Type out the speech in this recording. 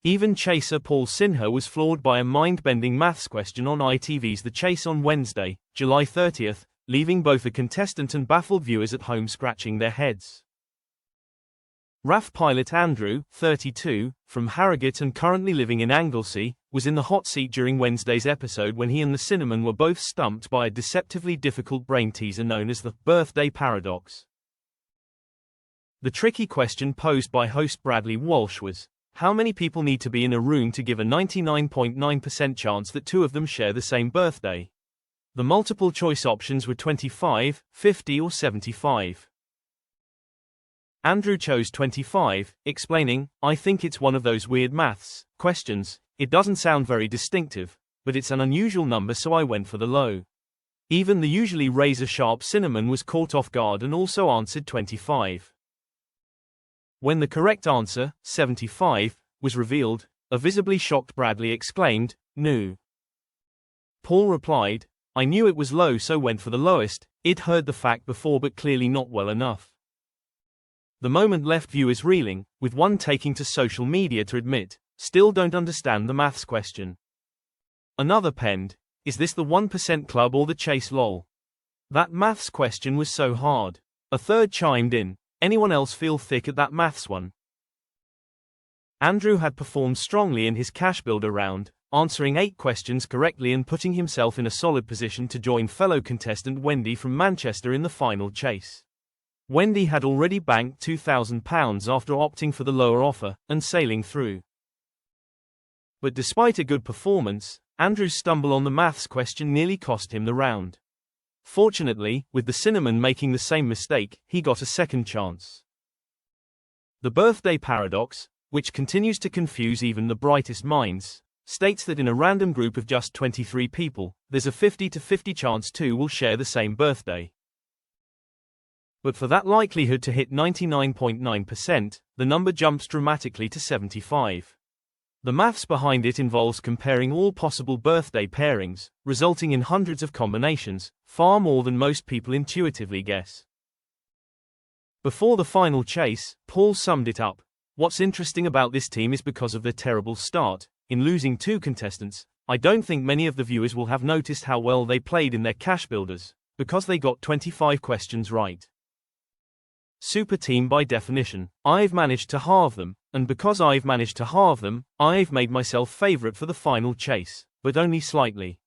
Even chaser Paul Sinha was floored by a mind-bending maths question on ITV's The Chase on Wednesday, July 30th, leaving both the contestant and baffled viewers at home scratching their heads. RAF pilot Andrew, 32, from Harrogate and currently living in Anglesey, was in the hot seat during Wednesday's episode when he and the Cinnamon were both stumped by a deceptively difficult brain teaser known as the birthday paradox. The tricky question posed by host Bradley Walsh was, how many people need to be in a room to give a 99.9% chance that two of them share the same birthday? The multiple choice options were 25, 50 or 75. Andrew chose 25, explaining, "I think it's one of those weird maths questions. It doesn't sound very distinctive, but it's an unusual number, so I went for the low." Even the usually razor-sharp Cinnamon was caught off guard and also answered 25. When the correct answer, 75, was revealed, a visibly shocked Bradley exclaimed, "No." Paul replied, "I knew it was low, so went for the lowest. I'd heard the fact before, but clearly not well enough." The moment left viewers reeling, with one taking to social media to admit, "Still don't understand the maths question." Another penned, "Is this the 1% club or the chase lol? That maths question was so hard." A third chimed in, "Anyone else feel thick at that maths one?" Andrew had performed strongly in his cash builder round, answering 8 questions correctly and putting himself in a solid position to join fellow contestant Wendy from Manchester in the final chase. Wendy had already banked £2,000 after opting for the lower offer, and sailing through. But despite a good performance, Andrew's stumble on the maths question nearly cost him the round. Fortunately, with the Cinnamon making the same mistake, he got a second chance. The birthday paradox, which continues to confuse even the brightest minds, states that in a random group of just 23 people, there's a 50-50 chance two will share the same birthday. But for that likelihood to hit 99.9%, the number jumps dramatically to 75. The maths behind it involves comparing all possible birthday pairings, resulting in hundreds of combinations, far more than most people intuitively guess. Before the final chase, Paul summed it up. "What's interesting about this team is because of their terrible start, in losing 2 contestants, I don't think many of the viewers will have noticed how well they played in their cash builders, because they got 25 questions right. Super team by definition. I've managed to halve them, and because I've managed to halve them, I've made myself favorite for the final chase, but only slightly."